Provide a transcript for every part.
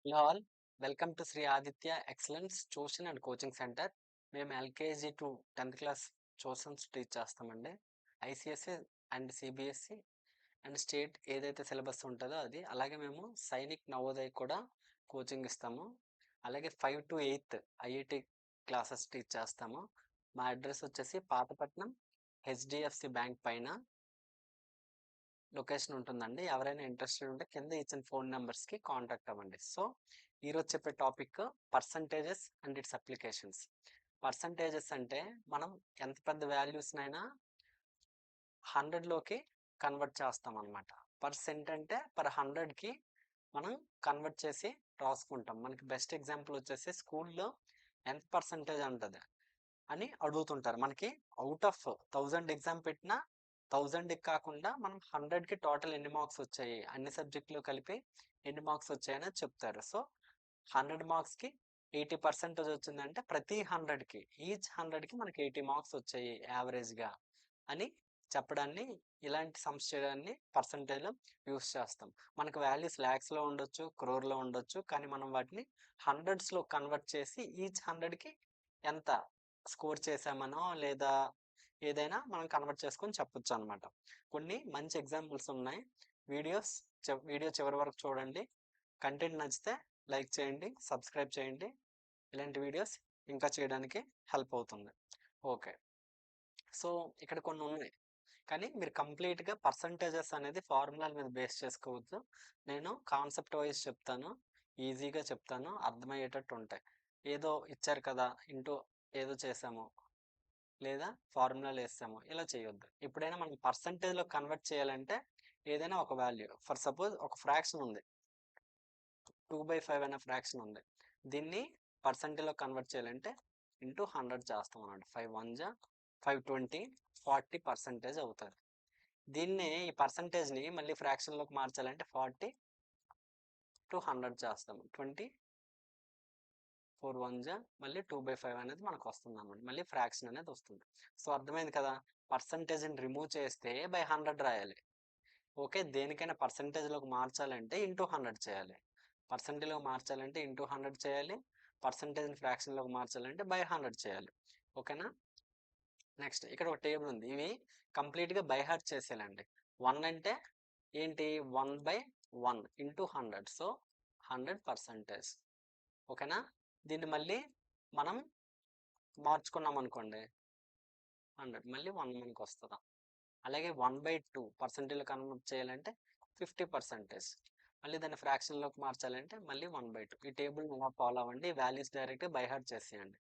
Hello all, welcome to Sri Aditya excellence tuition and coaching centre. మేము LKG to 10th class tuitions teach చేస్తామండి. ICSE and CBSE and state ఏదైతే syllabus ఉంటుందో అది. అలాగే మేము సైనిక్ నవోదయ్ కూడా కోచింగ్ ఇస్తాము. అలాగే 5 to 8th IIT classes teach చేస్తాము. మా అడ్రస్ వచ్చేసి పాతపట్నం హెచ్డిఎఫ్సి బ్యాంక్ పైన లొకేషన్ ఉంటుందండి. ఎవరైనా ఇంట్రెస్టెడ్ ఉంటే కింద ఇచ్చిన ఫోన్ నెంబర్స్కి కాంటాక్ట్ అవ్వండి. సో ఈరోజు చెప్పే topic percentages and its applications. Percentages అంటే మనం ఎంత పెద్ద వాల్యూస్నైనా 100లోకి కన్వర్ట్ చేస్తాం అనమాట. పర్సెంట్ అంటే పర్ 100కి మనం కన్వర్ట్ చేసి రాసుకుంటాం. మనకి బెస్ట్ ఎగ్జాంపుల్ వచ్చేసి స్కూల్లో ఎంత పర్సంటేజ్ ఉంటుంది అని అడుగుతుంటారు. మనకి అవుట్ ఆఫ్ 1000 ఎగ్జామ్ పెట్టినా 1000కి కాకుండా మనం 100కి టోటల్ ఎన్ని మార్క్స్ వచ్చాయి, అన్ని సబ్జెక్టులు కలిపి ఎన్ని మార్క్స్ వచ్చాయని చెప్తారు. సో 100 మార్క్స్కి 80% వచ్చిందంటే ప్రతి 100కి ఈచ్ 100కి మనకి 80 మార్క్స్ వచ్చాయి యావరేజ్గా అని చెప్పడాన్ని, ఇలాంటి సమ్స్ చేయడాన్ని పర్సంటేజ్లో యూస్ చేస్తాం. మనకు వాల్యూస్ ల్యాక్స్లో ఉండొచ్చు, క్రోర్లో ఉండొచ్చు, కానీ మనం వాటిని హండ్రెడ్స్లో కన్వర్ట్ చేసి ఈచ్ 100కి ఎంత స్కోర్ చేసామనో లేదా ఏదైనా మనం కన్వర్ట్ చేసుకొని చెప్పొచ్చు అనమాట. కొన్ని మంచి ఎగ్జాంపుల్స్ ఉన్నాయి. వీడియో చివరి వరకు చూడండి. కంటెంట్ నచ్చితే లైక్ చేయండి, సబ్స్క్రైబ్ చేయండి. ఇలాంటి వీడియోస్ ఇంకా చేయడానికి హెల్ప్ అవుతుంది. ఓకే, సో ఇక్కడ కొన్ని ఉన్నాయి, కానీ మీరు కంప్లీట్గా పర్సంటేజెస్ అనేది ఫార్ములాల మీద బేస్ చేసుకోవద్దు. నేను కాన్సెప్ట్ వైజ్ చెప్తాను, ఈజీగా చెప్తాను, అర్థమయ్యేటట్టు ఉంటాయి. ఏదో ఇచ్చారు కదా ఇంటూ ఏదో చేసాము లేదా ఫార్ములాలు వేస్తాము ఇలా చేయొద్దు. ఎప్పుడైనా మనం పర్సంటేజ్లో కన్వర్ట్ చేయాలంటే ఏదైనా ఒక వాల్యూ, ఫర్ సపోజ్ ఒక ఫ్రాక్షన్ ఉంది, 2/5 అనే ఫ్రాక్షన్ ఉంది. దీన్ని పర్సంటేజ్లో కన్వర్ట్ చేయాలంటే ఇంటూ 100 చేస్తాం అన్నమాట. 5 1 జా 520 40% అవుతుంది. దీన్ని ఈ పర్సంటేజ్ని మళ్ళీ ఫ్రాక్షన్లోకి మార్చాలంటే 40 to 100 చేస్తాము. 20 4 1 జా మళ్ళీ 2/5 అనేది మనకు వస్తుంది అన్నమాట. మళ్ళీ ఫ్రాక్షన్ అనేది వస్తుంది. సో అర్థమైంది కదా, పర్సంటేజ్ని రిమూవ్ చేస్తే బై 100 రాయాలి. ఓకే, దేనికైనా పర్సంటేజ్లోకి మార్చాలంటే ఇంటూ 100 చేయాలి, పర్సంటేజ్లో మార్చాలంటే ఇంటూ 100 చేయాలి, పర్సంటేజ్ని ఫ్రాక్షన్లోకి మార్చాలంటే బై 100 చేయాలి. ఓకేనా. నెక్స్ట్ ఇక్కడ ఒక టేబుల్ ఉంది, ఇవి కంప్లీట్గా బై హార్ట్ చేసేయాలండి. 1 అంటే ఏంటి, 1/1 ఇంటూ 100, సో 100%. ఓకేనా. దీన్ని మళ్ళీ మనం మార్చుకున్నాం అనుకోండి 100, మళ్ళీ 1 మనకు వస్తుందా. అలాగే 1/2 పర్సెంటేజ్లో కన్వర్ట్ చేయాలంటే 50%. మళ్ళీ దాన్ని ఫ్రాక్షన్లోకి మార్చాలంటే మళ్ళీ 1/2. ఈ టేబుల్ ఇలా ఫాలో అవ్వండి. వాల్యూస్ డైరెక్ట్గా బై హార్ట్ చేసేయండి.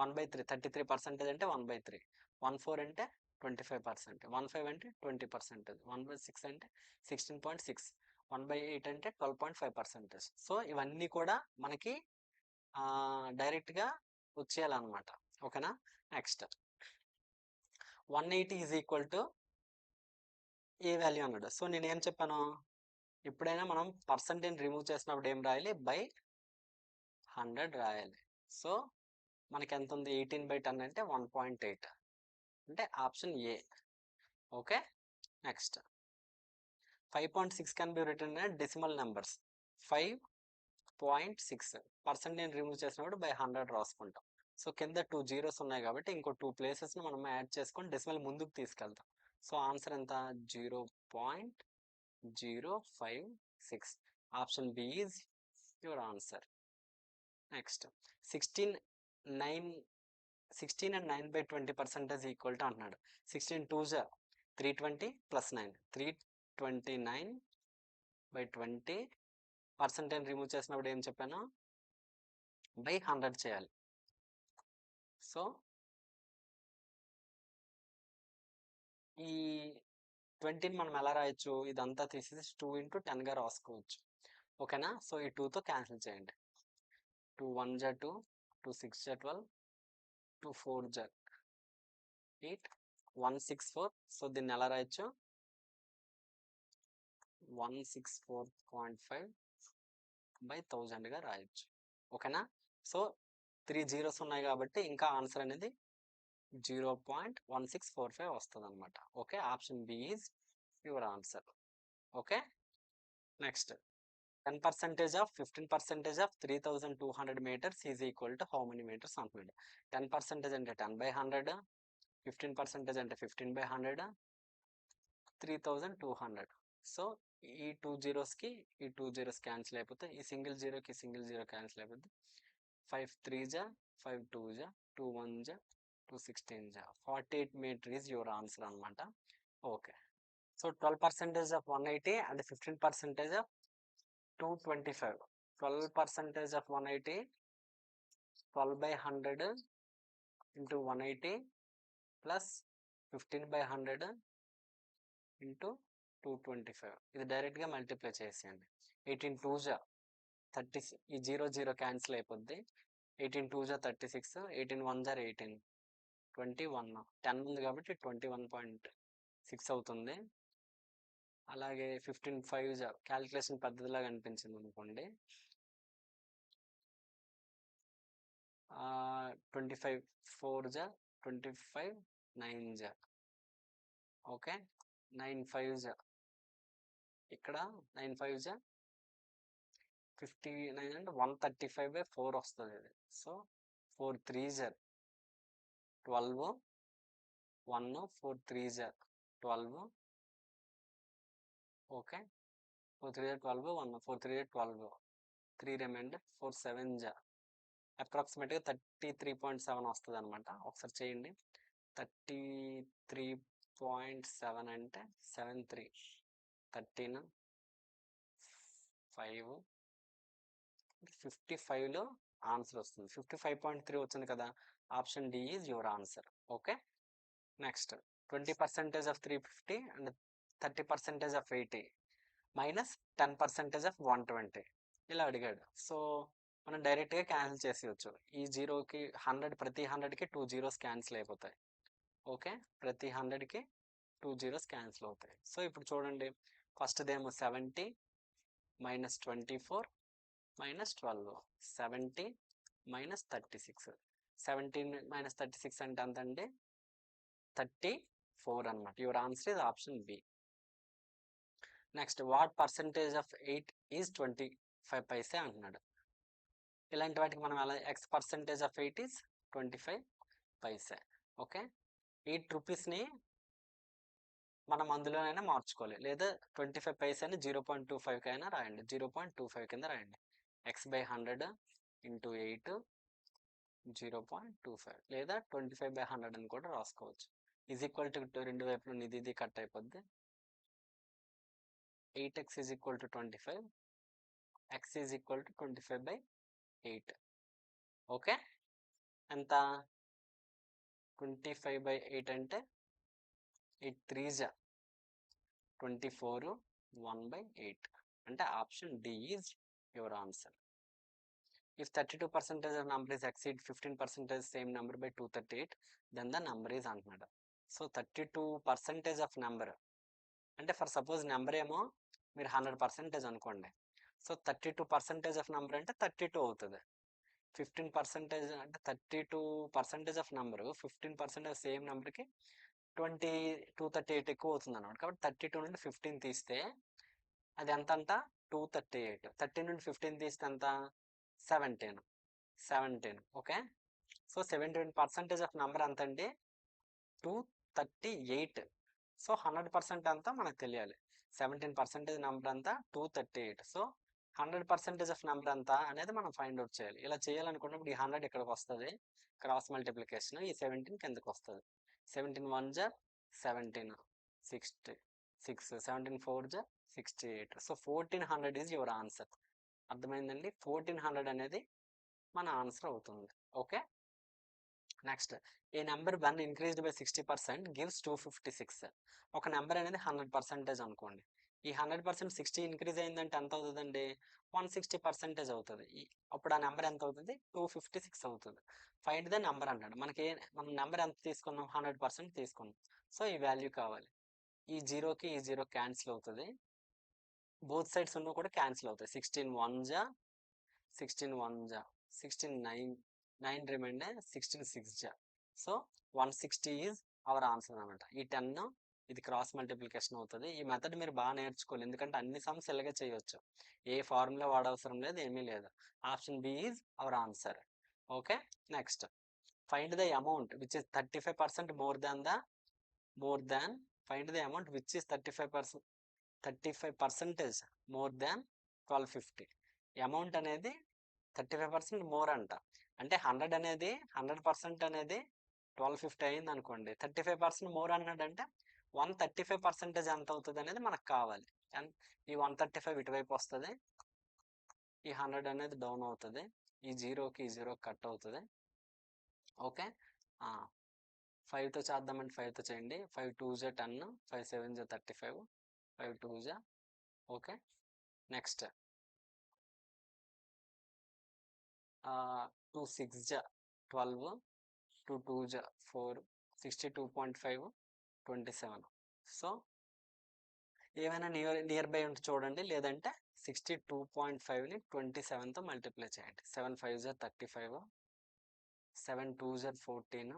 1/3 33% అంటే 1/3, 14 అంటే 25%, 15 అంటే 20%, 1/6 అంటే 16.6, 1/8 అంటే 12.5%. సో ఇవన్నీ కూడా మనకి డైరెక్ట్గా వచ్చేయాలన్నమాట. ఓకేనా. Next 180 is equal to A value అన్నాడు. సో నేను ఏం చెప్పాను, ఎప్పుడైనా మనం పర్సెంటేజ్ రిమూవ్ చేసినప్పుడు ఏం రాయాలి, బై 100 రాయాలి. సో మనకి ఎంత ఉంది, 18/10 అంటే 1.8 అంటే option A. Okay. Next 5.6 can be written in decimal numbers. 5.6 percentage remove చేసినప్పుడు బై 100 రాసుకుంటాం. సో కింద 2 జీరోస్ ఉన్నాయి కాబట్టి ఇంకో 2 ప్లేసెస్ని మనం యాడ్ చేసుకొని డెసిమల్ ముందుకు తీసుకెళ్తాం. సో ఆన్సర్ ఎంత, 0.056. Option B is your answer. Next 16 and 9/20% equal to అంటున్నాడు. 16 2s 320 ప్లస్ 9 329/20. పర్సెంటేజ్ రిమూవ్ చేసినప్పుడు ఏం చెప్పాను, బై 100 చేయాలి. సో ఈ 20ని మనం ఎలా రాయొచ్చు, ఇదంతా తీసేసి 2 into 10గా రాసుకోవచ్చు. ఓకేనా. సో ఈ 2తో క్యాన్సిల్ చేయండి. 2 1 జా 2, 2 6 జా 12, 2 4 జా 8, 164. సో దీన్ని ఎలా రాయొచ్చు, 164.5/1000గా రాయొచ్చు. ఓకేనా. సో 3 జీరోస్ ఉన్నాయి కాబట్టి ఇంకా ఆన్సర్ అనేది 0.1645 వస్తుంది అనమాట. Okay, option B is your answer. Okay. Next 10% of 15% of 3200 meters is equal to how many meters అంటున్నాడు. 10% అంటే 10/100, 15% అంటే 15/100, 3200. సో ఈ 2 జీరోస్కి ఈ 2 జీరోస్ క్యాన్సిల్ అయిపోతే ఈ సింగిల్ జీరోకి సింగిల్ జీరో క్యాన్సిల్ అయిపోతే 5 3 జా 5 2 జా 2 1 జా 2 16 జా 48 మీటర్ ఈజ్ యువర్ ఆన్సర్ అనమాట. Okay, so 12% of 180 and 15% of 225. 12% of 180, 12/100 into 180 plus 15/100 into 225. ఇది డైరెక్ట్గా మల్టిప్లై చేసేయండి. 18 2 జా 30, ఈ 0 0 క్యాన్సిల్ అయిపోద్ది. 18 2 జా 36, 18 1 జా 18, 21, 10 ఉంది కాబట్టి 21.6 అవుతుంది. అలాగే 15 5 జా క్యాలిక్యులేషన్ పద్ధతిలాగా అనిపించింది అనుకోండి. 25 4 జా 25 9 జా ఓకే 9 5 జా ఇక్కడ 9 5 జా 59 అంటే 135/4 వస్తుంది ఇది. సో 4 3 జా 12, 1 4 3 జా 12, ఓకే 4 3 జా 12, 1 4 3 జా 12, 3 రిమైండర్ 4 7 జా అప్రాక్సిమేట్గా 33.7 వస్తుంది అనమాట. ఒకసారి చేయండి. 33.7 అంటే 7 3 13 5 55లో ఆన్సర్ వస్తుంది. 55.3 వచ్చింది కదా, option D is your answer. Okay, next 20% of 350 and 30% of 80 minus 10% of 120 ఇలా అడిగాడు. సో మనం డైరెక్ట్గా క్యాన్సిల్ చేసేయచ్చు. ఈ జీరోకి 100, ప్రతి 100కి 2 జీరోస్ క్యాన్సిల్ అయిపోతాయి. ఓకే, ప్రతి 100కి 2 జీరోస్ క్యాన్సిల్ అవుతాయి. సో ఇప్పుడు చూడండి, ఫస్ట్దేమో 70 మైనస్ 24 మైనస్ 12, 70 మైనస్ 36. 17 మైనస్ 36 అంటే ఎంత అండి? 34 అనమాట. Your answer is option B. Next, what percentage of 8 is 25 paise అంటున్నాడు. ఇలాంటి వాటికి మనం ఎలా, X percentage of 8 is 25 paise. Okay, 8 రూపీస్ని మనం అందులోనైనా మార్చుకోవాలి, లేదా 25 పైసాని 0.25 కైనా రాయండి, 0.25 కింద రాయండి. x/100 ఇంటూ 8 0.25, లేదా 25/100 అని కూడా రాసుకోవచ్చు. ఈజ్ ఈక్వల్ టు రెండు వైపులు ఇది కట్ అయిపోద్ది. 8x is equal to 25, x is equal to 25/8. Okay, ఎంత? 25/8 అంటే 8 3 జా 24, 1/8 అంటే option D is your answer. If 32% of number is exceed 15% same number by 238, then the number is అంటున్నాడు. సో 32% of number అంటే ఫర్ సపోజ్ నెంబర్ ఏమో మీరు 100% అనుకోండి. So 32% of number అంటే 32 అవుతుంది. 15% అంటే 32% of number 15% ఆఫ్ సేమ్ నెంబర్కి 238 ఎక్కువ అవుతుంది అన్నమాట. కాబట్టి 32 నుండి 15 తీస్తే అది ఎంత అంట? 238. 30 నుండి 15 తీస్తే ఎంత? 17. ఓకే, సో 17% ఆఫ్ నెంబర్ ఎంత అండి? 238. సో 100% అంతా మనకు తెలియాలి. 17% నెంబర్ అంతా 238. సో 100% ఆఫ్ నెంబర్ అంతా అనేది మనం ఫైండ్ అవుట్ చేయాలి. ఇలా చేయాలనుకున్నప్పుడు ఈ 100 ఇక్కడికి వస్తుంది, క్రాస్ మల్టిప్లికేషన్. ఈ 17 కిందకి వస్తుంది. 17 1 జా 17, 66, 17 4 జా 68. So 1400 is your answer. అర్థమైందండి? 1400 అనేది మన ఆన్సర్ అవుతుంది. Okay, next, A number 1 increased by 60% gives 256. ఒక నెంబర్ అనేది 100% అనుకోండి. ఈ 100% 60 ఇంక్రీజ్ అయిందంటే ఎంత అవుతుందండి? 160% అవుతుంది. అప్పుడు ఆ నెంబర్ ఎంత అవుతుంది? 256 అవుతుంది. ఫైండ్ ద నెంబర్ అన్నాడు. మనం నెంబర్ ఎంత తీసుకున్నాం? 100% తీసుకున్నాం. సో ఈ వాల్యూ కావాలి. ఈ జీరోకి ఈ జీరో క్యాన్సిల్ అవుతుంది. బోత్ సైడ్స్ ఉన్న కూడా క్యాన్సిల్ అవుతాయి. 16 1 జా 16 1 జా 16 9 రిమైండర్ 16 6 జా. సో 160 ఈజ్ అవర్ ఆన్సర్ అనమాట. ఈ 10 ఇది క్రాస్ మల్టిప్లికేషన్ అవుతుంది. ఈ మెథడ్ మీరు బాగా నేర్చుకోవాలి, ఎందుకంటే అన్ని సమ్స్ ఇలాగే చేయొచ్చు. ఏ ఫార్ములా వాడవసరం లేదు, ఏమీ లేదు. Option B is our answer. Okay, next find the amount which is 35% more than find the amount which is 35% more than 1250. Amount అనేది 35% మోర్ అంట. అంటే 100% అనేది 1250 అయింది అనుకోండి. 35% మోర్ అన్నాడంటే 135% ఎంత అవుతుంది అనేది మనకు కావాలి. ఈ 135 ఇటువైపు వస్తుంది, ఈ 100 అనేది డౌన్ అవుతుంది, ఈ జీరోకి కట్ అవుతుంది. ఓకే, 5తో చేద్దామంటే 5తో చేయండి. 5 2 జా 10, 5 7 జా 35, 5 2 జా. ఓకే, నెక్స్ట్ 2 6 జా 12, 2 2 జా 4, 62.5, 27. సో ఏమైనా నియర్ బై ఉంటే చూడండి, లేదంటే 62.5ని 27తో మల్టిప్లై చేయండి. 7 5 జా 35, 7 2 జా 14,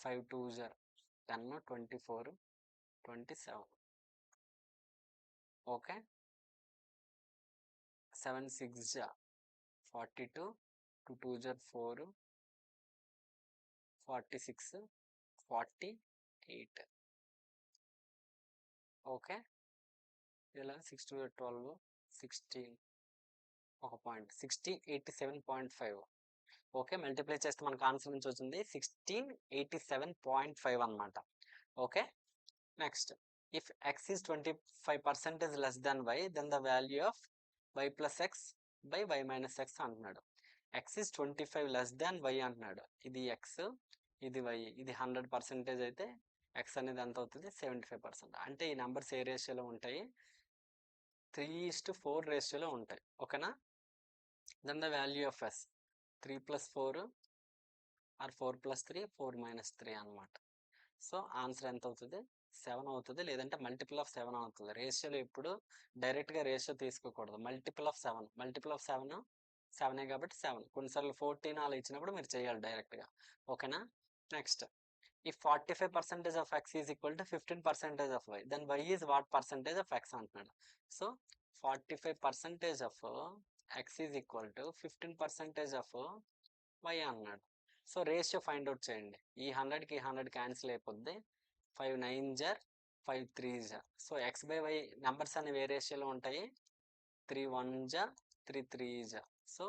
5 2 జా 10, 24, 27. ఓకే, 7 6 జా 42, 2 2 జా 4, 46, 48. ఓకే, ఇలా 6 2 12, 16, ఒక పాయింట్ 1687.5. ఓకే, మల్టిప్లై చేస్తే మనకు ఆన్సర్ నుంచి వచ్చింది 1687.5 అనమాట. Okay, next if x is 25% less than y, then the value of y plus x by y minus x అంటున్నాడు. x is 25 less than y అంటున్నాడు. ఇది x, ఇది y. ఇది 100% అయితే x అనేది ఎంత అవుతుంది? 75%. అంటే ఈ నెంబర్స్ ఏ రేషియోలో ఉంటాయి? 3:4 రేషియోలో ఉంటాయి. ఓకేనా? Then the value of s 3 + 4 are 4 + 3 4 - 3 అనమాట. సో ఆన్సర్ ఎంత అవుతుంది? 7 అవుతుంది, లేదంటే మల్టిపుల్ ఆఫ్ 7 అవుతుంది. రేషియోలో ఎప్పుడు డైరెక్ట్గా రేషియో తీసుకోకూడదు. మల్టిపుల్ ఆఫ్ 7 7 కాబట్టి 7. కొన్నిసార్లు 14 అలా ఇచ్చినప్పుడు మీరు చేయాలి డైరెక్ట్గా. ఓకేనా? Next if 45% of x is equal to 15% of y, then y is what percentage of x అంటున్నాడు. So 45% of x is equal to 15% of y అన్నాడు. సో రేషియో ఫైండ్ అవుట్ చేయండి. ఈ 100కి 100 క్యాన్సిల్ అయిపోద్ది. 5 9 జర్ 5 3 జర్. So x by y numbers అనేవి ఏ రేషియోలో ఉంటాయి? 3 1 జా 3 3 జా. సో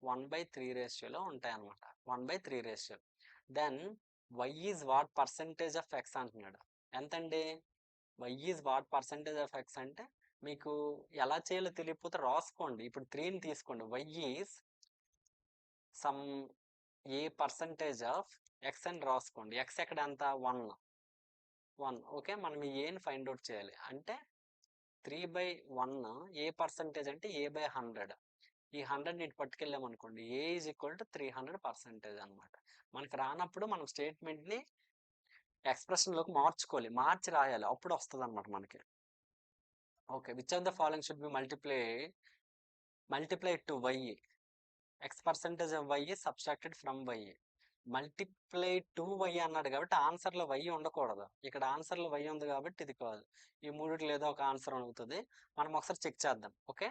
1/3 రేషియోలో ఉంటాయి అన్నమాట. 1/3 రేషియో. Then y is what percentage of x అంటున్నాడు. ఎంతండి? y is what percentage of x అంటే మీకు ఎలా చేయాలో తెలియకపోతే రాసుకోండి. ఇప్పుడు 3ని తీసుకోండి. y is some A percentage of x అని రాసుకోండి. x ఎక్కడ ఎంత? 1. ఓకే, మనం ఈ ఏని ఫైండ్ అవుట్ చేయాలి. అంటే 3/1 ఏ పర్సంటేజ్ అంటే a/100. ఈ 100ని ఇటు పట్టుకెళ్ళాం అనుకోండి, ఏ ఈజ్ ఈక్వల్ టు 300% అనమాట. మనకు రానప్పుడు మనం స్టేట్మెంట్ని ఎక్స్ప్రెషన్లోకి మార్చుకోవాలి, మార్చి రాయాలి, అప్పుడు వస్తుంది అనమాట మనకి. Okay, which of the following should be multiply to y. x% of y subtracted from y. Multiply to y అన్నాడు కాబట్టి ఆన్సర్లో y ఉండకూడదు. ఇక్కడ ఆన్సర్లో y ఉంది కాబట్టి ఇది కాదు. ఈ మూడిట్లో ఏదో ఒక ఆన్సర్ అవుతుంది. మనం ఒకసారి చెక్ చేద్దాం. Okay,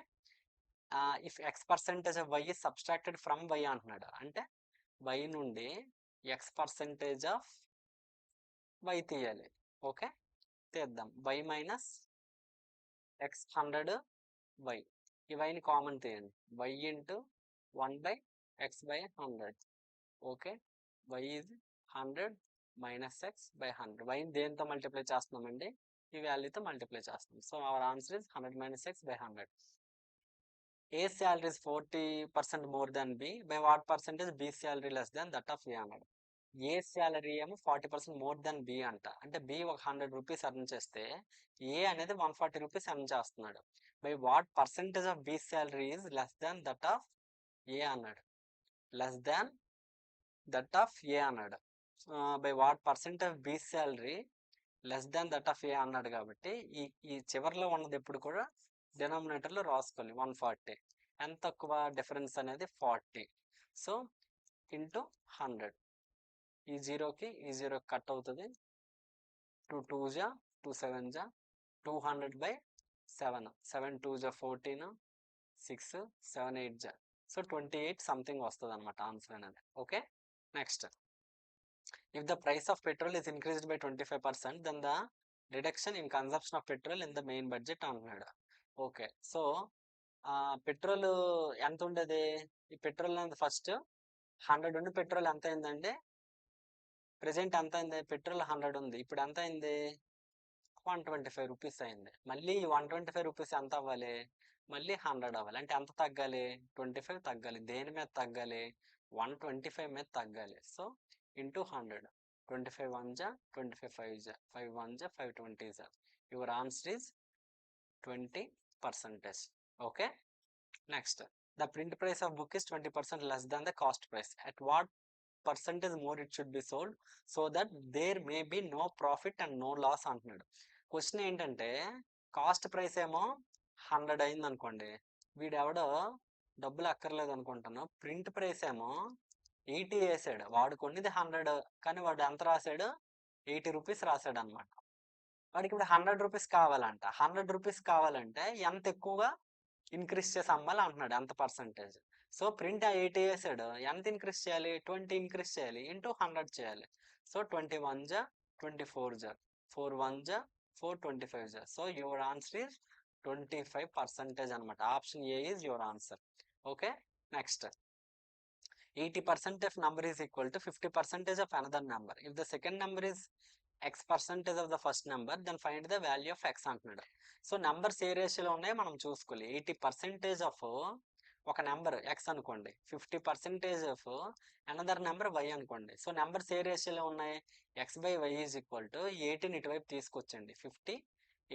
if x% of y subtracted from y అంటున్నాడు, అంటే y నుండి x% ఆఫ్ y తీయాలి. ఓకే, తీద్దాం. y minus x100 y. ఈ వైని కామన్ తీయండి. y into 1/x/100. Okay, y is 100 - x/100. వైని దేంతో మల్టిప్లై చేస్తున్నామండి? ఈ వాల్యూతో మల్టిప్లై చేస్తున్నాం. So our answer is 100 - x/100. A salary is 40% more than B. By what percentage B salary less than that of A అన్నాడు. ఏ salary ఏమో 40% more than B అంట. అంటే B ఒక 100 rupees earn చేస్తే ఏ అనేది 140 రూపీస్ ఎర్న్ చేస్తున్నాడు. By what percentage of B salary is less than that of A అన్నాడు. Less than that of A అన్నాడు. By what percent of B salary less than that of A అన్నాడు. కాబట్టి ఈ చివరిలో ఉన్నది ఎప్పుడు కూడా డినామినేటర్లో రాసుకోవాలి. 140. ఎంత తక్కువ డిఫరెన్స్ అనేది 40. So into 100. ఈ జీరోకి కట్ అవుతుంది. 2 2 జా 2 7 జా 200/7, 7 2 జా 14, 6 7 8 జా, సో 28 సంథింగ్ వస్తుంది అనమాట ఆన్సర్ అనేది. Okay, next, if the price of petrol is increased by 25%, then the reduction in consumption of petrol in the main budget అంటున్నాడు. ఓకే, సో పెట్రోల్ ఎంత ఉండేది, ఈ పెట్రోల్ అనేది ఫస్ట్ 100 ఉండి పెట్రోల్ ఎంత అయిందండి, ప్రెసెంట్ ఎంత అయింది, పెట్రోల్ 100 ఉంది, ఇప్పుడు ఎంత అయింది 125 రూపీస్ అయింది. మళ్ళీ 125 రూపీస్ ఎంత అవ్వాలి, మళ్ళీ 100 అవ్వాలి, అంటే ఎంత తగ్గాలి, 25 తగ్గాలి. దేని మీద తగ్గాలి, 125 మీద తగ్గాలి. సో ఇంటూ 100, 25 1 జా 25 5 జా 5 1 జా 5 20 జా, your answer is 20%. Okay, next, the print price of book is 20% less than the cost price. At what percentage more it should be sold so that there may be no profit and no loss అంటున్నాడు. Question ఏంటంటే, cost price ఏమో 100 అయింది అనుకోండి, వీడెవడో డబ్బులు అక్కర్లేదు అనుకుంటాను, print price ఏమో 80 వేసాడు, వాడు కొన్నిది 100 కానీ వాడు ఎంత రాశాడు, 80 రూపీస్ రాశాడు అనమాట. వాడికి ఇప్పుడు 100 రూపీస్ కావాలంట, 100 రూపీస్ కావాలంటే ఎంత ఎక్కువగా ఇంక్రీజ్ చేసి అమ్మాలి అంటున్నాడు, ఎంత పర్సంటేజ్. సో ప్రింట్ 80 వేసాడు, ఎంత ఇంక్రీజ్ చేయాలి, 20 ఇంక్రీజ్ చేయాలి, ఇంటూ 100 చేయాలి. సో 21 జా 24 జా 4 1 జా 4 25 జా, సో యువర్ ఆన్సర్ ఈజ్ 25% అనమాట. Option A is your answer. Okay, next, 80% of number is equal to 50% of another number. If the second number is x% of the first number, then find the value of x అంటున్నాడు. So numbers ఏ రేషియోలో ఉన్నాయో మనం చూసుకోవాలి. 80% of ఒక number x అనుకోండి, 50% of another number y అనుకోండి. So numbers ఏ రేషియోలో ఉన్నాయి, x/y ఈజ్ ఈక్వల్ టు 80ని ఇటువైపు తీసుకొచ్చండి, 50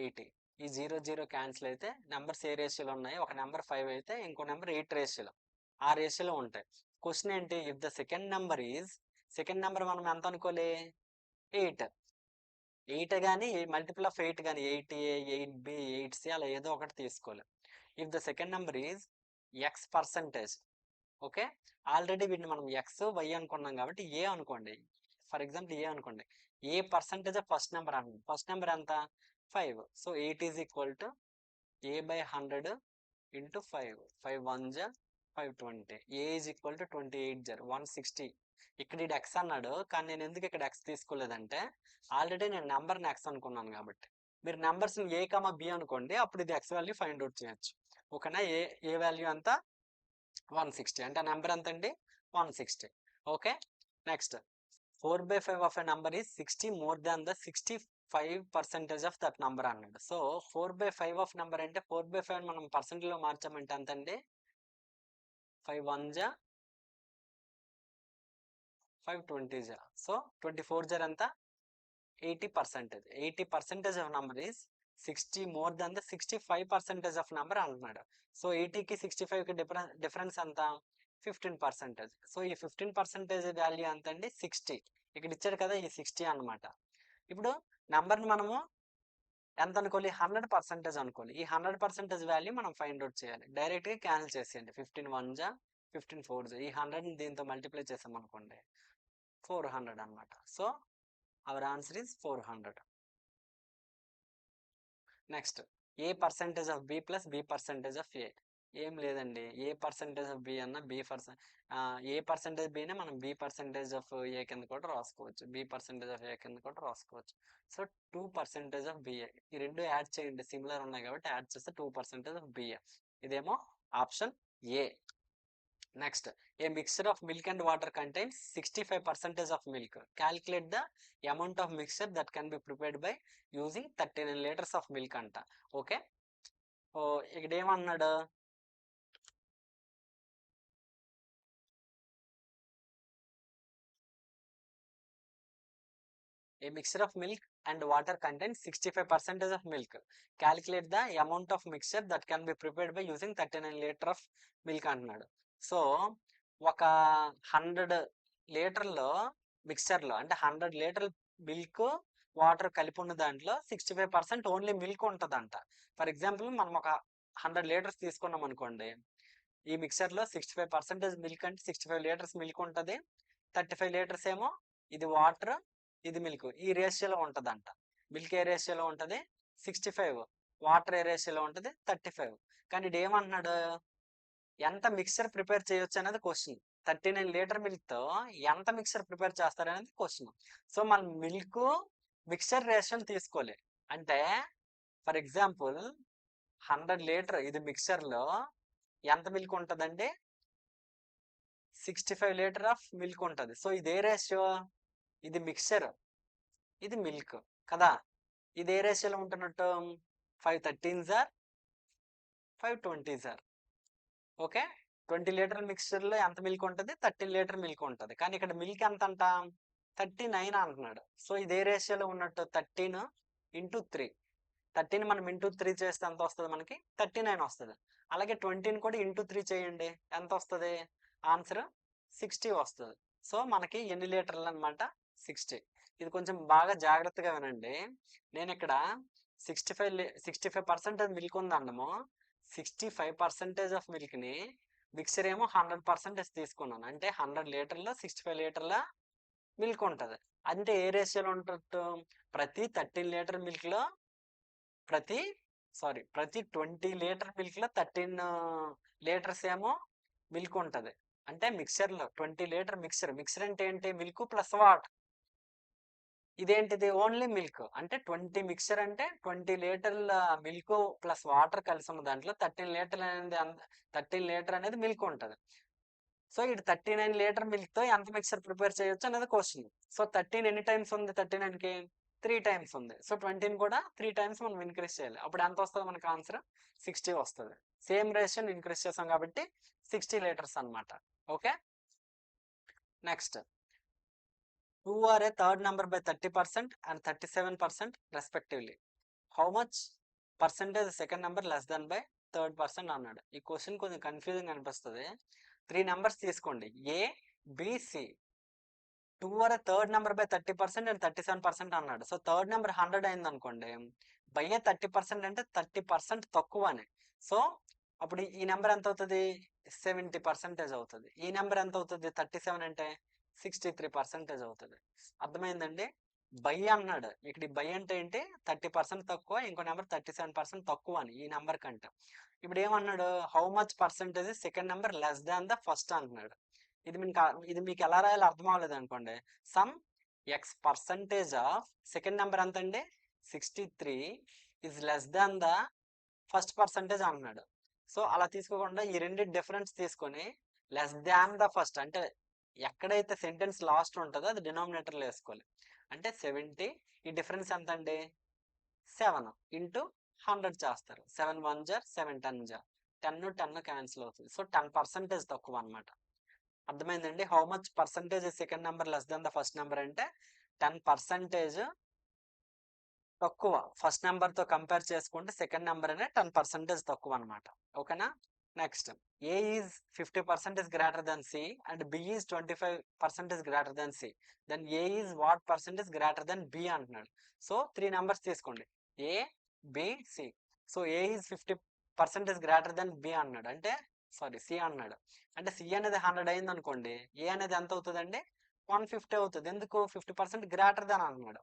80, ఈ 0 0 క్యాన్సిల్ అయితే నెంబర్స్ ఏ రేషియోలో ఉన్నాయి, ఒక నెంబర్ 5 అయితే ఇంకో నెంబర్ 8 రేషియోలో, ఆ రేషియోలో ఉంటాయి. క్వశ్చన్ ఏంటి, ఇఫ్ ద సెకండ్ నెంబర్ మనం ఎంత అనుకోలే, 8 కానీ మల్టిపుల్ ఆఫ్ 8 కానీ 8a 8b 8c అలా ఏదో ఒకటి తీసుకోవాలి. If the second number is x%, okay, already వీటిని మనం x/y అనుకున్నాం కాబట్టి ఏ అనుకోండి, ఫర్ ఎగ్జాంపుల్ ఏ అనుకోండి, ఏ పర్సంటేజ్ ఆఫ్ ఫస్ట్ నెంబర్ అంటుంది, ఫస్ట్ నెంబర్ ఎంత 5, so 8 is equal to a/100 into 5, 5 1 జా 520, ఏ ఈజ్ ఈక్వల్ టు 28 జా 160. ఇక్కడ ఇది x అన్నాడు, కానీ నేను ఎందుకు ఇక్కడ x తీసుకోలేదంటే, ఆల్రెడీ నేను నెంబర్ని x అనుకున్నాను కాబట్టి. మీరు నెంబర్స్ని a, b అనుకోండి, అప్పుడు ఇది x వాల్యూ ఫైండ్ అవుట్ చేయొచ్చు. ఓకేనా, ఏ వాల్యూ అంతా 160, అంటే ఆ నెంబర్ ఎంత అండి 160. Okay, next, 4/5 of a number is 60 more than the 65% of that number అన్నాడు. సో 4/5 ఆఫ్ నెంబర్ అంటే 4/5 మనం పర్సెంట్లో మార్చామంటే ఎంత అండి, 5 1 జా 5 20 జా, సో 24 జా ఎంత 80%. 80% of number is 60 more than the 65% of number అంటున్నాడు. సో 80కి 65కి డిఫరెన్స్ ఎంత, 15%. సో ఈ 15% వాల్యూ ఎంత అండి 60, ఇక్కడ ఇచ్చాడు కదా ఈ 60 అనమాట. ఇప్పుడు నెంబర్ని మనము ఎంత అనుకోవాలి, 100% అనుకోవాలి. ఈ 100% వాల్యూ మనం ఫైండ్ అవుట్ చేయాలి, డైరెక్ట్గా క్యాన్సిల్ చేసేయండి, 15 1 జా 15 4 జా, ఈ 100ని దీంతో మల్టిప్లై చేసాం అనుకోండి 400 అనమాట. So our answer is 400. Next, A percentage of B plus B percentage of A, ఏం లేదండి, ఏ పర్సెంటేజ్ ఆఫ్ బి అన్న ఏ పర్సెంటేజ్ బినే మనం బి పర్సెంటేజ్ ఆఫ్ ఏ కింద కూడా రాసుకోవచ్చు, బి పర్సెంటేజ్ ఆఫ్ ఏ కింద కూడా రాసుకోవచ్చు. సో 2% ఆఫ్ బిఏ, ఈ రెండు యాడ్ చేయండి, సిమిలర్ ఉన్నాయి కాబట్టి యాడ్ చేస్తే 2% ఆఫ్ బిఏ, ఇదేమో option A. Next, A mixture of milk and water contains 65% of milk, calculate the amount of mixture that can be prepared by using 39 litres of milk అంట. Okay, ఇక్కడ ఏమన్నాడు, a mixture of milk and water contains 65% of milk, calculate the amount of mixture that can be prepared by using 39 litre of milk అంటున్నాడు. So ఒక 100 లీటర్లో మిక్చర్లో అంటే 100 litre milk water కలిపి ఉన్న దాంట్లో 65% only milk ఉంటుందంట. ఫర్ ఎగ్జాంపుల్ మనం ఒక 100 litres తీసుకున్నాం అనుకోండి, ఈ మిక్చర్లో 65% మిల్క్ అంటే 65 లీటర్స్ మిల్క్ ఉంటుంది, 35 లీటర్స్ ఏమో ఇది వాటర్ ఇది మిల్క్, ఈ రేషియోలో ఉంటుందంట. మిల్క్ ఏ రేషియోలో ఉంటుంది 65, వాటర్ ఏ రేషియోలో ఉంటుంది 35. కానీ ఇది ఏమంటున్నాడు, ఎంత మిక్సర్ ప్రిపేర్ చేయొచ్చు అనేది క్వశ్చన్. 39 లీటర్ మిల్క్తో ఎంత మిక్సర్ ప్రిపేర్ చేస్తారనేది క్వశ్చన్. సో మనం మిల్క్ మిక్సర్ రేషన్ తీసుకోవాలి. అంటే ఫర్ ఎగ్జాంపుల్ 100 లీటర్ ఇది మిక్సర్లో ఎంత మిల్క్ ఉంటుందండి, 65 లీటర్ ఆఫ్ మిల్క్ ఉంటుంది. సో ఇది ఏ రేషియో, ఇది మిక్సర్, ఇది మిల్క్ కదా. ఇది ఏ రేషియోలో ఉంటున్నట్టు, 513 సార్ 520 సార్. ఓకే, 20 లీటర్ మిక్స్చర్లో ఎంత మిల్క్ ఉంటుంది, 13 లీటర్ మిల్క్ ఉంటుంది. కానీ ఇక్కడ మిల్క్ ఎంత అంట, 39 అంటున్నాడు. సో ఇదే రేషియోలో ఉన్నట్టు 13 × 3. 13 మనం × 3 చేస్తే ఎంత వస్తుంది, మనకి 39 వస్తుంది. అలాగే 20ని కూడా × 3 చేయండి, ఎంత వస్తుంది, ఆన్సర్ 60 వస్తుంది. సో మనకి ఎన్ని లీటర్లు అనమాట, 60. ఇది కొంచెం బాగా జాగ్రత్తగా వినండి. నేను ఇక్కడ 65% మిల్క్ ఉందన్నమో 65% ఆఫ్ మిల్క్ని మిక్సర్ ఏమో 100% తీసుకున్నాను. అంటే 100 లీటర్లో 65 లీటర్ల మిల్క్ ఉంటుంది. అంటే ఏ రేషియోలో ఉంటట్టు, ప్రతి 13 లీటర్ మిల్క్లో ప్రతి 20 లీటర్ మిల్క్లో 13 లీటర్స్ ఏమో మిల్క్ ఉంటుంది. అంటే మిక్సర్లో 20 లీటర్ మిక్సర్ అంటే ఏంటి, మిల్క్ ప్లస్ వాటర్. ఇదేంటిది, ఓన్లీ మిల్క్. అంటే 20 మిక్సర్ అంటే 20 లీటర్ల మిల్క్ ప్లస్ వాటర్ కలిసి ఉన్న దాంట్లో 13 లీటర్ అనేది మిల్క్ ఉంటుంది. సో ఇది 39 లీటర్ మిల్క్తో ఎంత మిక్సర్ ప్రిపేర్ చేయొచ్చు అనేది క్వశ్చన్. సో 13 ఎన్ని టైమ్స్ ఉంది, 39కి 3 టైమ్స్ ఉంది. సో 20ని కూడా 3 టైమ్స్ మనం ఇంక్రీజ్ చేయాలి. అప్పుడు ఎంత వస్తుంది మనకి ఆన్సర్, 60 వస్తుంది. సేమ్ రేషియోని ఇంక్రీజ్ చేస్తాం కాబట్టి 60 లీటర్స్ అనమాట. Okay, next 2 are a third number by 30% and 37% respectively. How much percentage second number less than by third person అన్నాడు. ఈ క్వశ్చన్ కొంచెం కన్ఫ్యూజింగ్ అనిపిస్తుంది. 3 నెంబర్స్ తీసుకోండి, A B C. 2 are a third number by 30% and 37% అన్నాడు. So third number 100 అయింది అనుకోండి, by 30% అంటే 30% తక్కువ అని. సో అప్పుడు ఈ నెంబర్ ఎంత అవుతుంది, 70% అవుతుంది. ఈ నెంబర్ ఎంత అవుతుంది, 37 అంటే 63% అవుతుంది. అర్థమైందండి. బై అన్నాడు ఇక్కడ. ఈ బై అంటే ఏంటి, 30% తక్కువ, ఇంకో నెంబర్ 37% తక్కువ అని ఈ నెంబర్ కంటే. ఇప్పుడు ఏమన్నాడు, how much percentage second number less than the first అంటున్నాడు. ఇది మీకు ఎలా రాయాలో అర్థం అవ్వలేదు అనుకోండి. Some X percentage of second number ఎంత అండి, 63 is less than the first percentage అంటున్నాడు. సో అలా తీసుకోకుండా ఈ రెండు డిఫరెన్స్ తీసుకొని లెస్ దాన్ ద ఫస్ట్ అంటే ఎక్కడైతే సెంటెన్స్ లాస్ట్ ఉంటుందో అది డినామినేటర్లో వేసుకోవాలి. అంటే 70, ఈ డిఫరెన్స్ ఎంత అండి, 7 × 100 చేస్తారు. 7 1 జా 7 10 జా 10 క్యాన్సిల్ అవుతుంది. సో 10% తక్కువ అనమాట. అర్థమైందండి. How much percentage second number less than the first number అంటే 10% తక్కువ. ఫస్ట్ నెంబర్తో కంపేర్ చేసుకుంటే సెకండ్ నెంబర్ అనే 10% తక్కువ అనమాట. ఓకేనా, next A is 50% greater than C and B is 25% greater than C, then A is what percentage greater than B అంటున్నాడు. So 3 numbers తీసుకోండి, A B C. So A is 50% greater than B అన్నాడు, అంటే C అన్నాడు. అంటే C అనేది 100 అయింది అనుకోండి, ఏ అనేది ఎంత అవుతుందండి, 150 అవుతుంది. ఎందుకు, 50% గ్రేటర్ దెన్ అన్నాడు.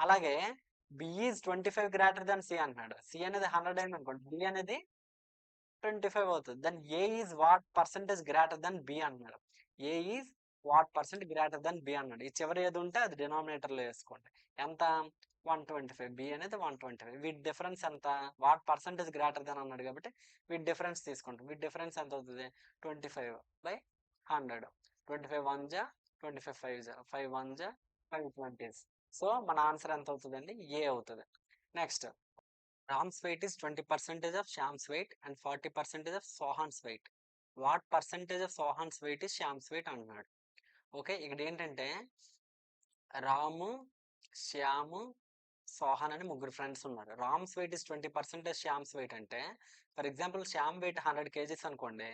అలాగే B is 25 greater than C అంటున్నాడు. సి అనేది 100 అయింది అనుకోండి, బి అనేది 25 అవుతుంది. Then A is what percentage greater than B అన్నాడు. A is what percent greater than B అన్నాడు. ఈ చివరి ఏది ఉంటే అది డినామినేటర్లో వేసుకోండి. ఎంత, 125. బి అనేది 125. వీటి డిఫరెన్స్ ఎంత, వాట్ పర్సెంటేజ్ గ్రేటర్ దెన్ అన్నాడు కాబట్టి వీటి డిఫరెన్స్ తీసుకుంటాం. వీటి డిఫరెన్స్ ఎంత అవుతుంది, 25/100. 25 1 జా 25 5 జా 5 1 జా 5 20s. సో మన ఆన్సర్ ఎంత అవుతుందండి, ఏ అవుతుంది. Next, Rams weight is 20% of Shyam's weight and 40% of Sohan's weight. What percentage of Sohan's weight is Shyam's weight అన్నాడు. ఓకే, ఇక్కడ ఏంటంటే రాము, శ్యాము, సోహన్ అని ముగ్గురు ఫ్రెండ్స్ ఉన్నారు. Ram's weight is 20% Shyam's weight అంటే, for example Shyam weight 100 kgs అనుకోండి,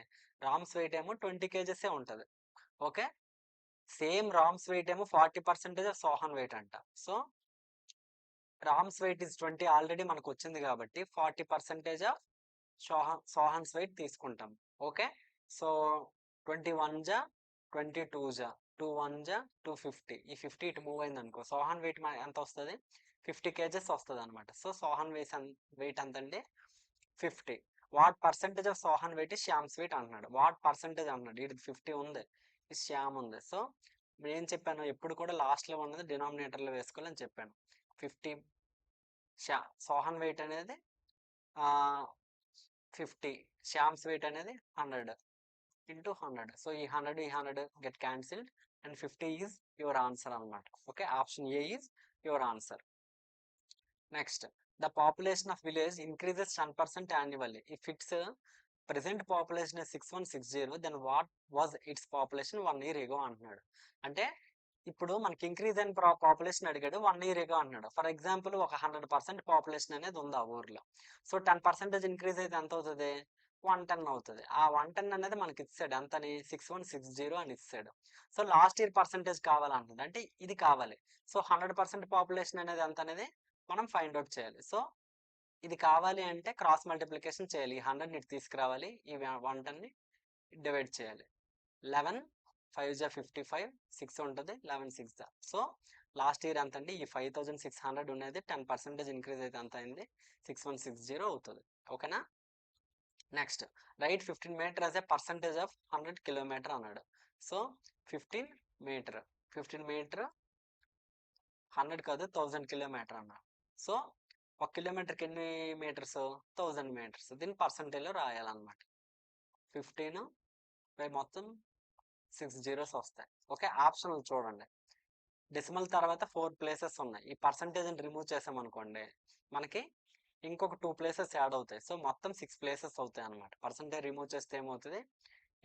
రామ్స్ weight ఏమో 20 kgs ఉంటుంది. ఓకే, సేమ్ రామ్స్ weight ఏమో 40% ఆఫ్ సోహన్ weight అంట. So Rams weight is 20 already మనకు వచ్చింది కాబట్టి 40% ఆఫ్ సోహాన్స్ weight తీసుకుంటాం. ఓకే, సో 21 జా 22 జా 2 1 జా 250. ఈ 50 ఇటు మూవ్ అయింది అనుకో, సోహాన్ weight ఎంత వస్తుంది, 50 kgs వస్తుంది అనమాట. సో సోహన్ వెయిట్ ఎంత అండి? 50. What percentage of Sohan weight Shyam's weight అంటున్నాడు. వాట్ పర్సెంటేజ్ అంటున్నాడు. ఇది 50 ఉంది, ఇది శ్యామ్ ఉంది. సో నేను చెప్పాను ఎప్పుడు కూడా లాస్ట్లో ఉన్నది డినామినేటర్లో వేసుకోవాలని చెప్పాను. 50 సోహన్ వెయిట్ అనేది 50, శ్యామ్స్ వెయిట్ అనేది 100 into 100. సో ఈ 100 get cancelled and 50 is your answer అనమాట. Okay, option A is your answer. Next, the population of village increases 10% annually. If its present population is 6160, then what was its population 1 year ago అంటున్నాడు. అంటే ఇప్పుడు మనకి increase అయిన population అడిగాడు 1 year ago అంటున్నాడు. For example ఒక 100% population అనేది ఉంది ఆ ఊర్లో. సో 10% ఇంక్రీజ్ అయితే ఎంత అవుతుంది? 110 అవుతుంది. ఆ 110 అనేది మనకి ఇచ్చాడు ఎంతని? 6160 అని ఇచ్చాడు. సో లాస్ట్ ఇయర్ పర్సెంటేజ్ కావాలంటుంది, అంటే ఇది కావాలి. సో 100% పాపులేషన్ అనేది ఎంత అనేది మనం ఫైండ్ అవుట్ చేయాలి. సో ఇది కావాలి అంటే క్రాస్ మల్టిప్లికేషన్ చేయాలి. ఈ 100ని తీసుకురావాలి, ఈ 110ని డివైడ్ చేయాలి. 11 5 జా 55, 6 ఉంటుంది, 11 6 జా. సో లాస్ట్ ఇయర్ ఎంత అండి? ఈ 5600 ఉన్నది 10% ఇంక్రీజ్ అయితే ఎంత అయింది? 6160 అవుతుంది. ఓకేనా? Next, right 15 metre as a percentage of 100 kilometre అన్నాడు. సో 15 మీటర్ 100 కాదు 1000 కిలోమీటర్ అన్నాడు. సో 1 కిలోమీటర్కి ఎన్ని మీటర్స్? 1000 మీటర్స్. దీన్ని పర్సంటేజ్లో రాయాలన్నమాట. 15 బై మొత్తం 6 జీరోస్ వస్తాయి. ఓకే, ఆప్షన్ చూడండి. డెసిమల్ తర్వాత 4 ప్లేసెస్ ఉన్నాయి. ఈ పర్సంటేజ్ని రిమూవ్ చేసామనుకోండి మనకి ఇంకొక 2 ప్లేసెస్ యాడ్ అవుతాయి. సో మొత్తం 6 ప్లేసెస్ అవుతాయి అనమాట. పర్సంటేజ్ రిమూవ్ చేస్తే ఏమవుతుంది?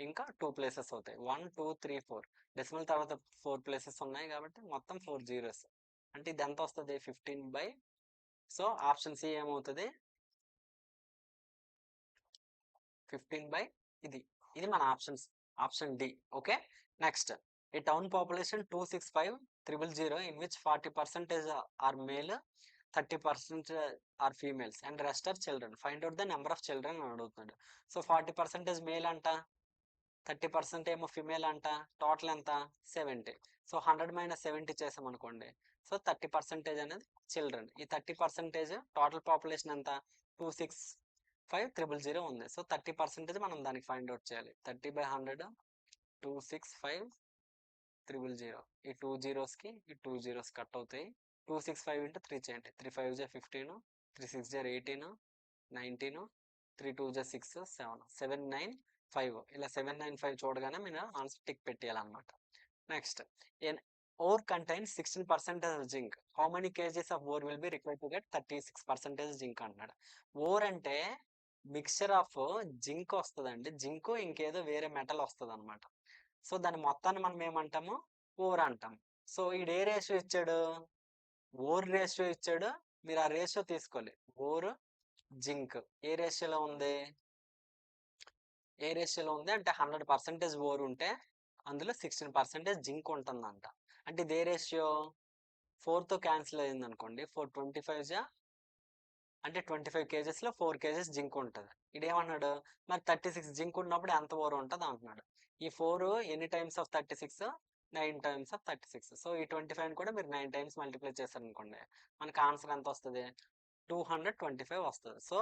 ఇంకా 2 ప్లేసెస్ అవుతాయి. 1 2 3 4. డెసిమల్ తర్వాత 4 ప్లేసెస్ ఉన్నాయి కాబట్టి మొత్తం 4 జీరోస్. అంటే ఇది ఎంత వస్తుంది? 15 బై. సో ఆప్షన్ సి ఏమవుతుంది? 15 బై ఇది మన option D. Okay, next, a town population 265,000 in which 40% are male, 30% are females and rest are children. Find out the number of children అని అడుగుతున్నాడు. సో 40% మేల్ అంట, 30% ఏమో ఫిమేల్ అంట. Total ఎంత? 70. So 100 - 70 చేసామనుకోండి. సో 30% అనేది చిల్డ్రన్. ఈ 30% టోటల్ పాపులేషన్ ఎంత? 265,000 ఉంది. సో 30% మనం దానికి ఫైండ్ అవుట్ చేయాలి. 30/100 265,000. ఈ 2 జీరోస్కి ఈ 2 జీరోస్ కట్ అవుతాయి. 265 into 3 చేయండి. 3 5 జా 15, 3 6 జా 18, 19, 3 2 జా 6 7 795. ఇలా 795 చూడగానే మీరు ఆన్సర్ టిక్ పెట్టేయాలన్నమాట. Next, ore contains 16% zinc. How many KGs of ore will be required to get 36% zinc అంటున్నాడు. ఓర్ అంటే మిక్చర్ ఆఫ్ జింక్ వస్తుందండి. జింక్ ఇంకేదో వేరే మెటల్ వస్తుంది అనమాట. సో దాని మొత్తాన్ని మనం ఏమంటాము? ఓర్ అంటాం. సో ఈడు ఏ రేషియో ఇచ్చాడు? ఓర్ రేషియో ఇచ్చాడు. మీరు ఆ రేషియో తీసుకోవాలి. ఓర్ జింక్ ఏ రేషియోలో ఉంది? అంటే 100% ఓర్ ఉంటే అందులో 16% జింక్ ఉంటుందంట. అంటే ఇదే రేషియో 4తో క్యాన్సిల్ అయింది అనుకోండి. 4 25 జా అంటే 25 కేజెస్లో 4 కేజెస్ జింక్ ఉంటుంది. ఇదేమన్నాడు? మరి 36 జింక్ ఉన్నప్పుడు ఎంత ఓర్ ఉంటుంది అంటున్నాడు. ఈ 4 ఎన్ని times of 36? 9 times of 36. So ఈ 25 కూడా మీరు 9 టైమ్స్ మల్టిప్లై చేశారనుకోండి మనకి ఆన్సర్ ఎంత వస్తుంది? 225 వస్తుంది. So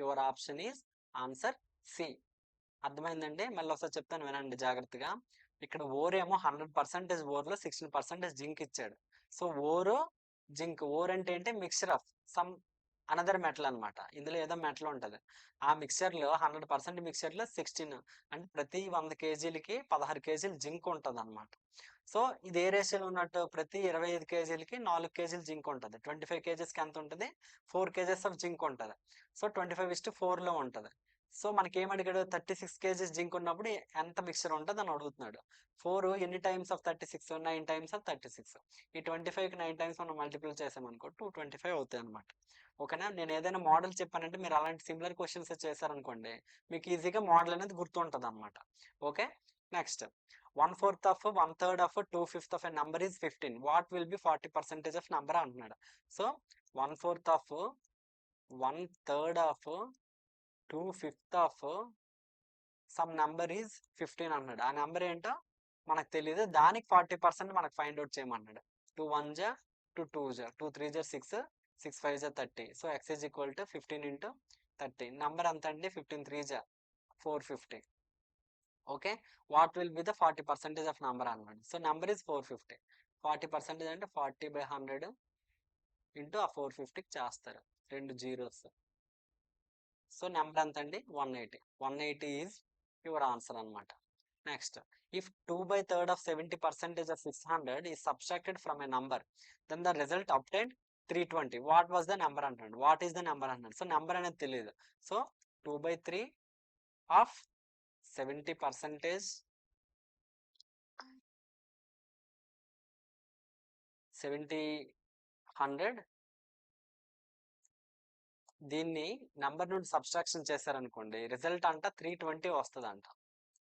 your option is answer C. అర్థమైందండి? మళ్ళీ ఒకసారి చెప్తాను వినండి జాగ్రత్తగా. ఇక్కడ ఓర్ ఏమో 100% ఓర్లో 16% జింక్ ఇచ్చాడు. సో జింక్ అంటే ఏంటి? Mixture of some another metal అనమాట. ఇందులో ఏదో మెటల్ ఉంటుంది. ఆ మిక్చర్లో 100% మిక్చర్లో 16 అంటే ప్రతి 100 కేజీలకి 16 కేజీలు జింక్ ఉంటుంది అనమాట. సో ఇది ఏ రేషియోలో ఉన్నట్టు? ప్రతి 25 కేజీలకి 4 కేజీలు జింక్ ఉంటుంది. 25 కేజెస్కి ఎంత ఉంటుంది? 4 కేజెస్ ఆఫ్ జింక్ ఉంటుంది. సో 25:4లో ఉంటుంది. సో మనకి ఏమడిగాడు? 36 కేజీస్ జింక్ ఉన్నప్పుడు ఎంత మిక్చర్ ఉంటుంది అని అడుగుతున్నాడు. 4 ఎన్ని టైమ్స్ ఆఫ్ 36? 9 times of 36. ఈ 25కి 9 టైమ్స్ మనం మల్టిపుల్ చేసామనుకో 225 అవుతాయి అనమాట. ఓకేనా? నేను ఏదైనా మోడల్ చెప్పానంటే మీరు అలాంటి సిమిలర్ క్వశ్చన్స్ చేశారనుకోండి మీకు ఈజీగా మోడల్ అనేది గుర్తుంటుంది అనమాట. Okay, next, 1/4 of 1/3 of 2/5 of a number is 15. What will be 40% of number అంటున్నాడు. So 1/4 of 1/3 of 2/5 of some number is 15 అన్నాడు. ఆ నెంబర్ ఏంటో మనకు తెలియదు. దానికి 40% మనకు ఫైండ్ అవుట్ చేయమన్నాడు. 2 1 జా 2 2 జా 2 3 జా 6 6 5 జా 30. So x is equal to 15 into 30. Number ఎంత అండి? 15 3 జా 450. Okay, what will be the 40% of number అన్నాడు. So number is 450. 40% అంటే 40/100 ఇంటూ ఆ 450కి చేస్తారు, 2 జీరోస్. సో నెంబర్ ఎంత అండి? 180. 180 ఈజ్ యువర్ ఆన్సర్ అనమాట. Next, if 2/3 of 70% of 600 is subtracted from a number, then the result obtained 320. What was the number అంటాడు. What is the number అన్నాడు. So number అనేది తెలియదు. సో 2/3 ఆఫ్ 70% 100 దీన్ని number నుండి subtraction చేశారనుకోండి, రిజల్ట్ అంట 320 వస్తుంది అంట.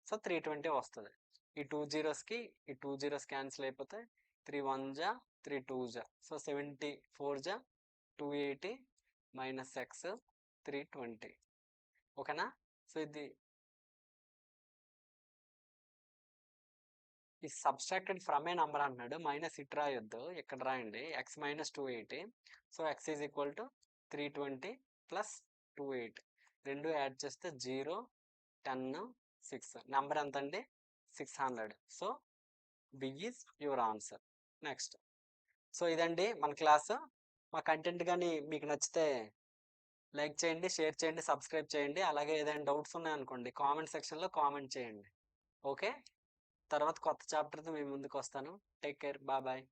సో 320 వస్తుంది. ఈ 2 జీరోస్కి ఈ 2 జీరోస్ క్యాన్సిల్ అయిపోతే 3 1 జా 3 2 జా. సో 74 జా 280 మైనస్ ఎక్స్ 320. ఓకేనా? సో ఇది ఈ సబ్స్ట్రాక్టెడ్ ఫ్రమ్ ఏ నెంబర్ అన్నాడు. మైనస్ ఇట్ రాయొద్దు, ఇక్కడ రాయండి X minus 280. So X is equal to 320 plus 280. రెండు యాడ్ చేస్తే 0 10 6. నెంబర్ ఎంత అండి? 600. So B is your answer. Next, so ఇదండి మన క్లాసు. మా కంటెంట్ కానీ మీకు నచ్చితే లైక్ చేయండి, షేర్ చేయండి, సబ్స్క్రైబ్ చేయండి. అలాగే ఏదైనా డౌట్స్ ఉన్నాయనుకోండి కామెంట్ సెక్షన్లో కామెంట్ చేయండి. ఓకే, తర్వాత కొత్త చాప్టర్తో మీ ముందుకు వస్తాను. Take care, bye.